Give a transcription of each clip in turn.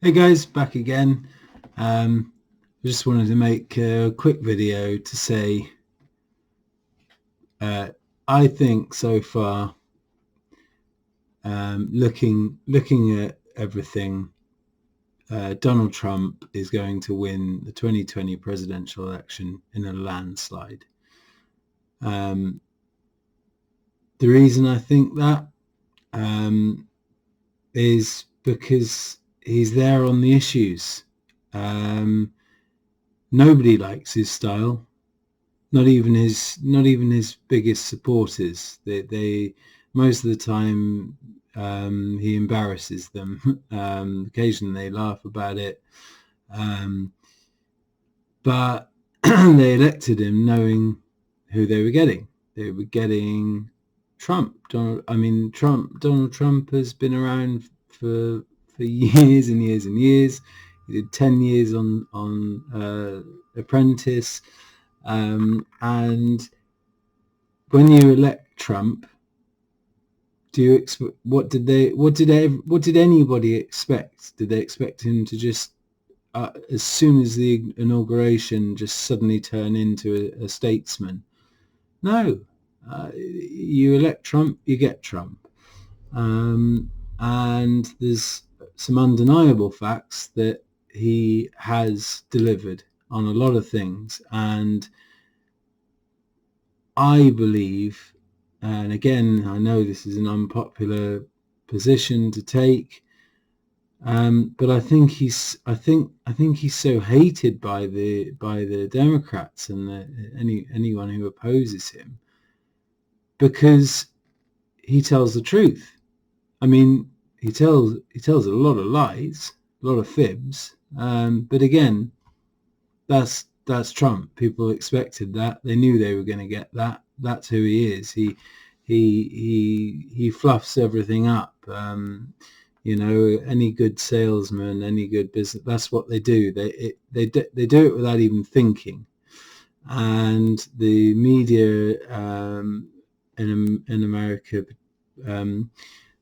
Hey guys, back again. I just wanted to make a quick video to say I think so far, looking at everything, Donald Trump is going to win the 2020 presidential election in a landslide. The reason I think that is because he's there on the issues. Nobody likes his style. Not even his biggest supporters. They most of the time he embarrasses them. Occasionally they laugh about it, but they elected him knowing who they were getting. They were getting Trump. Donald Trump has been around for years and years and years. He did 10 years on Apprentice. And when you elect Trump, what did anybody expect? Did they expect him to just as soon as the inauguration just suddenly turn into a statesman? No. You elect Trump, you get Trump. And there's some undeniable facts that he has delivered on a lot of things, and I believe, and again I know this is an unpopular position to take, but I think he's so hated by the Democrats and anyone who opposes him, because he tells the truth. I mean, he tells a lot of lies, a lot of fibs, but again, that's Trump. People expected that. They knew they were going to get that. That's who he is. He fluffs everything up. Any good salesman, any good business, that's what they do. They do it without even thinking. And the media in America,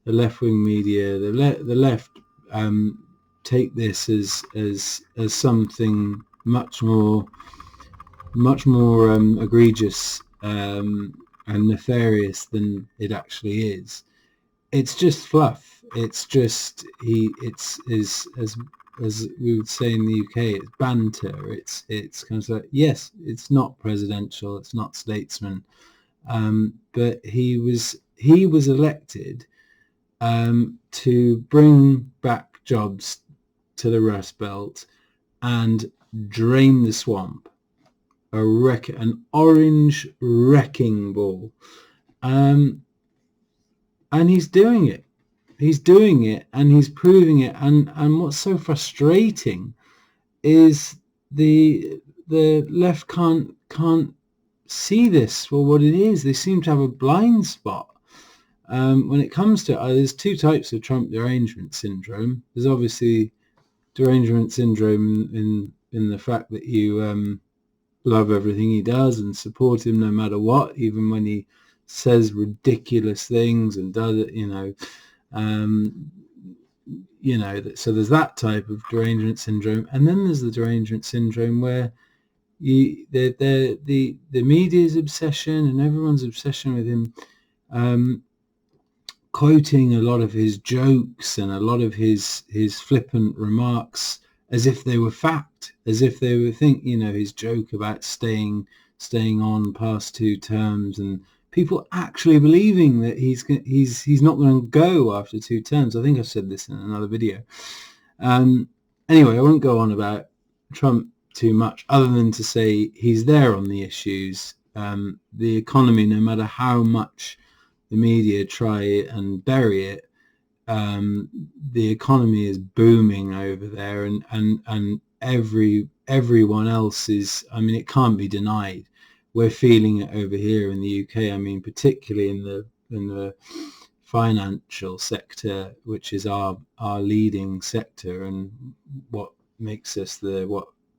the left-wing media, the left take this as something much more egregious and nefarious than it actually is. It's just fluff. It's just as we would say in the UK, it's banter. It's kind of like, yes, it's not presidential, it's not statesman, but he was elected to bring back jobs to the Rust Belt and drain the swamp, an orange wrecking ball, and he's doing it. He's doing it, and he's proving it. And what's so frustrating is the left can't see this for what it is. They seem to have a blind spot. When it comes to there's two types of Trump derangement syndrome. There's obviously derangement syndrome in the fact that you love everything he does and support him no matter what, even when he says ridiculous things and does it, so there's that type of derangement syndrome. And then there's the derangement syndrome where the media's obsession and everyone's obsession with him, quoting a lot of his jokes and a lot of his flippant remarks as if they were fact, as if they were his joke about staying on past 2 terms, and people actually believing that he's not going to go after 2 terms. I think I've said this in another video. Anyway, I won't go on about Trump too much, other than to say he's there on the issues. The economy, no matter how much the media try and bury it, the economy is booming over there, and everyone else is. I mean, it can't be denied. We're feeling it over here in the UK. I mean, particularly in the financial sector, which is our leading sector and what makes us the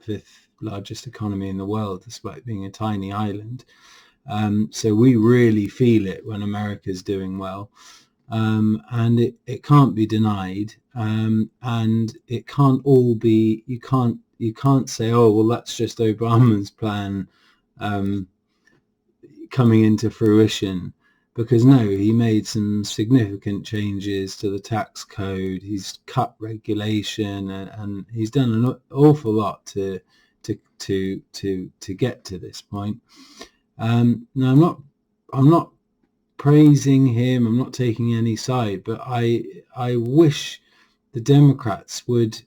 5th largest economy in the world, despite being a tiny island. So we really feel it when America's doing well. and it can't be denied, and it can't all be. You can't say, oh well, that's just Obama's plan coming into fruition, because no, he made some significant changes to the tax code. He's cut regulation, and he's done an awful lot to get to this point. Now, I'm not praising him. I'm not taking any side, but I wish the Democrats would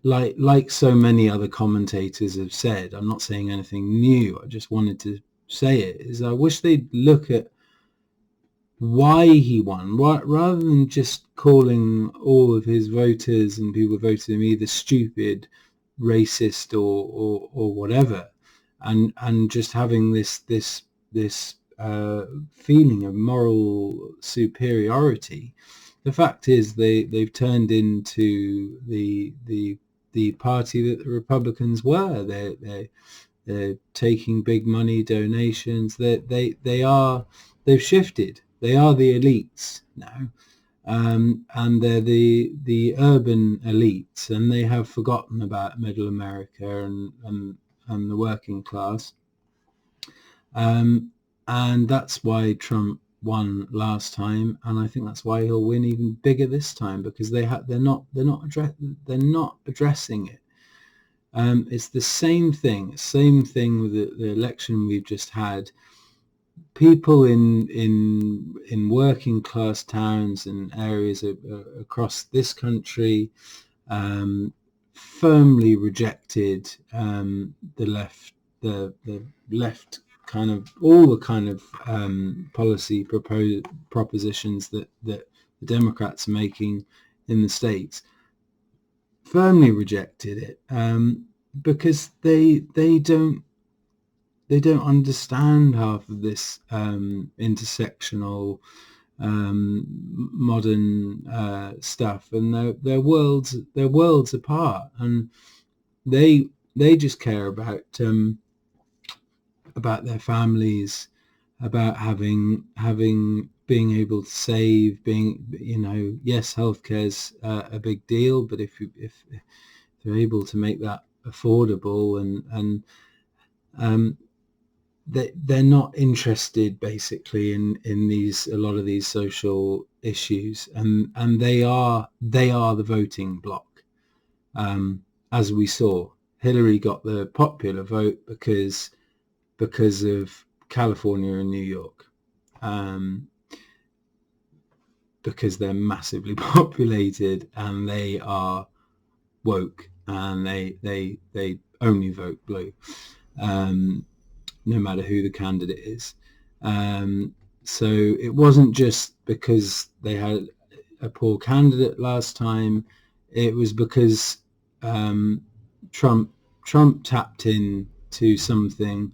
like so many other commentators have said. I'm not saying anything new. I just wanted to say it. Is I wish they'd look at why he won, rather than just calling all of his voters and people who voted him either stupid, racist, or whatever, and just having this feeling of moral superiority. The fact is they've turned into the party that the Republicans were. They're taking big money donations. They've shifted. They are the elites now, and they're the urban elites, and they have forgotten about Middle America and the working class. And that's why Trump won last time, and I think that's why he'll win even bigger this time, because they're not addressing it. It's the same thing with the election we've just had. People in working class towns and areas across this country firmly rejected the left kind of all the kind of policy propositions that the Democrats are making in the States. Firmly rejected it because they don't understand half of this intersectional modern stuff, and their worlds apart, and they just care about their families, about being able to save, yes, healthcare's a big deal, but if they're able to make that affordable, and they're not interested basically in a lot of these social issues, and they are the voting bloc. As we saw, Hillary got the popular vote because of California and New York, because they're massively populated and they are woke, and they only vote blue, no matter who the candidate is. So it wasn't just because they had a poor candidate last time. It was because Trump tapped into something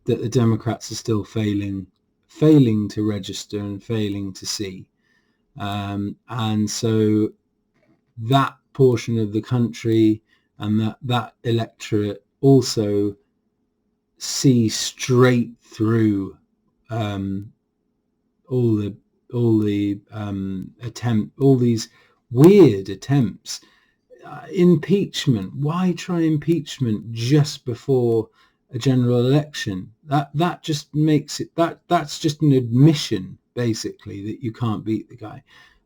that the Democrats are still failing to register and failing to see. And so that portion of the country and that electorate also see straight through all these weird attempts. Impeachment. Why try impeachment just before a general election? That just makes it that's just an admission basically that you can't beat the guy.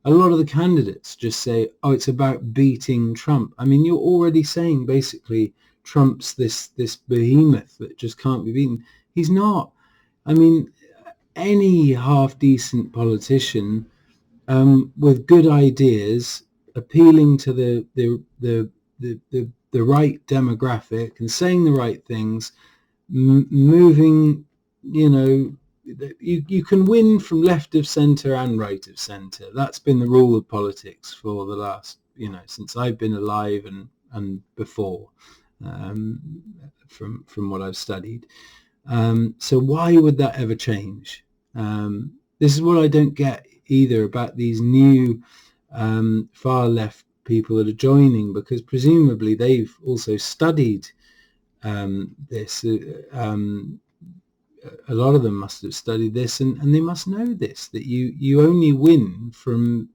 A lot of the candidates just say, oh, it's about beating Trump. I mean, you're already saying basically Trump's this behemoth that just can't be beaten. He's not. I mean, any half-decent politician with good ideas, appealing to the right demographic and saying the right things, moving, you can win from left of centre and right of centre. That's been the rule of politics for the last, since I've been alive and before, from what I've studied. So why would that ever change? This is what I don't get either about these new far left people that are joining, because presumably they've also studied this a lot of them must have studied this, and they must know this, that you only win from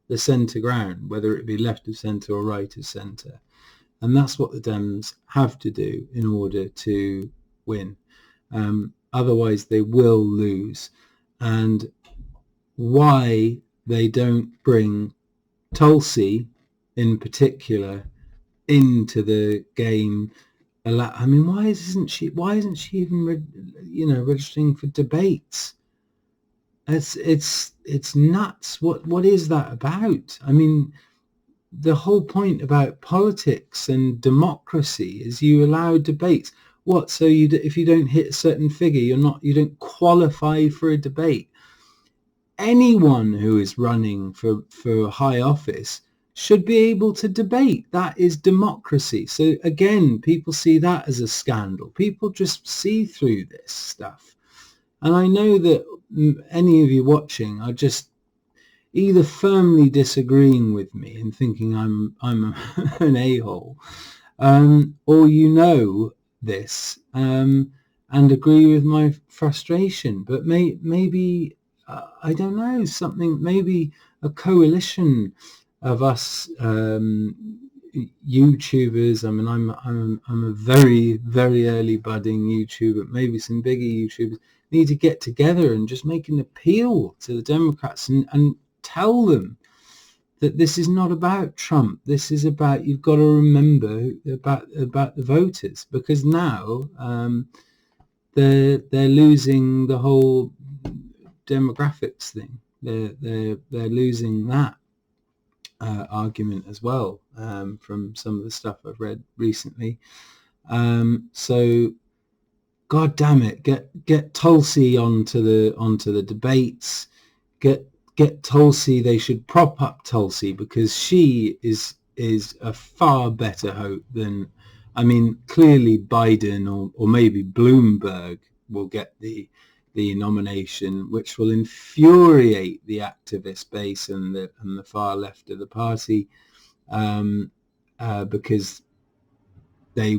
the centre ground, whether it be left of centre or right of centre. And that's what the Dems have to do in order to win. Otherwise they will lose. And why they don't bring Tulsi in particular into the game, I mean, why isn't she even registering for debates? It's nuts. What is that about? I mean, the whole point about politics and democracy is you allow debates. What? So if you don't hit a certain figure, you don't qualify for a debate. Anyone who is running for high office should be able to debate. That is democracy. So again, people see that as a scandal. People just see through this stuff. And I know that any of you watching are just either firmly disagreeing with me and thinking I'm an a-hole, or you know this and agree with my frustration. But maybe I don't know, something, maybe a coalition of us YouTubers. I mean, I'm a very, very early budding YouTuber. Maybe some bigger YouTubers need to get together and just make an appeal to the Democrats and tell them that this is not about Trump. This is about, you've got to remember about the voters, because now they're losing the whole demographics thing. They're losing that argument as well, from some of the stuff I've read recently. So God damn it, get Tulsi onto the debates. Get Tulsi. They should prop up Tulsi, because she is a far better hope than, I mean, clearly Biden or maybe Bloomberg will get the nomination, which will infuriate the activist base and the far left of the party, because they're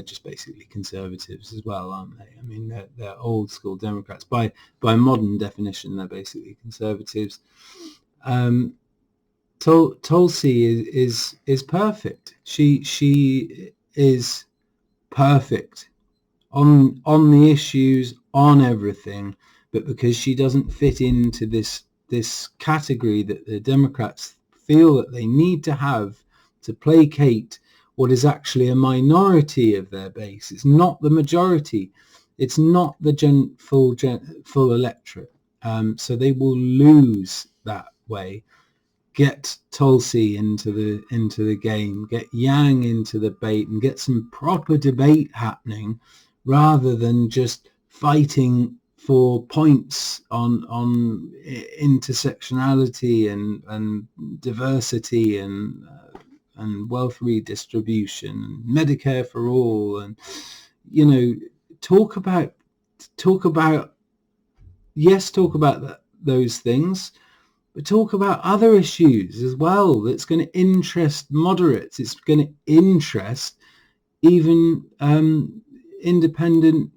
just basically conservatives as well, aren't they? I mean, they're old school Democrats. By modern definition, they're basically conservatives. Tulsi is perfect. She is perfect on the issues, on everything, but because she doesn't fit into this category that the Democrats feel that they need to have to placate what is actually a minority of their base. It's not the majority. It's not the full electorate. So they will lose that way. Get Tulsi into the game. Get Yang into the debate and get some proper debate happening, rather than just fighting for points on intersectionality and diversity and wealth redistribution and Medicare for all, and talk about those things, but talk about other issues as well that's going to interest moderates. It's going to interest even independent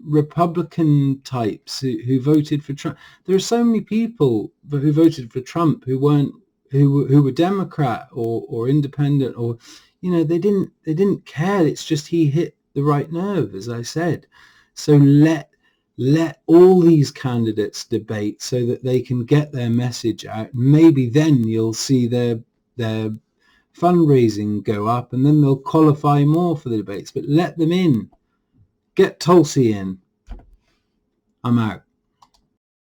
Republican types who voted for Trump. There are so many people who voted for Trump who were Democrat or independent, or they didn't care. It's just he hit the right nerve, as I said. So let all these candidates debate so that they can get their message out. Maybe then you'll see their fundraising go up, and then they'll qualify more for the debates. But let them in. Get Tulsi in. I'm out.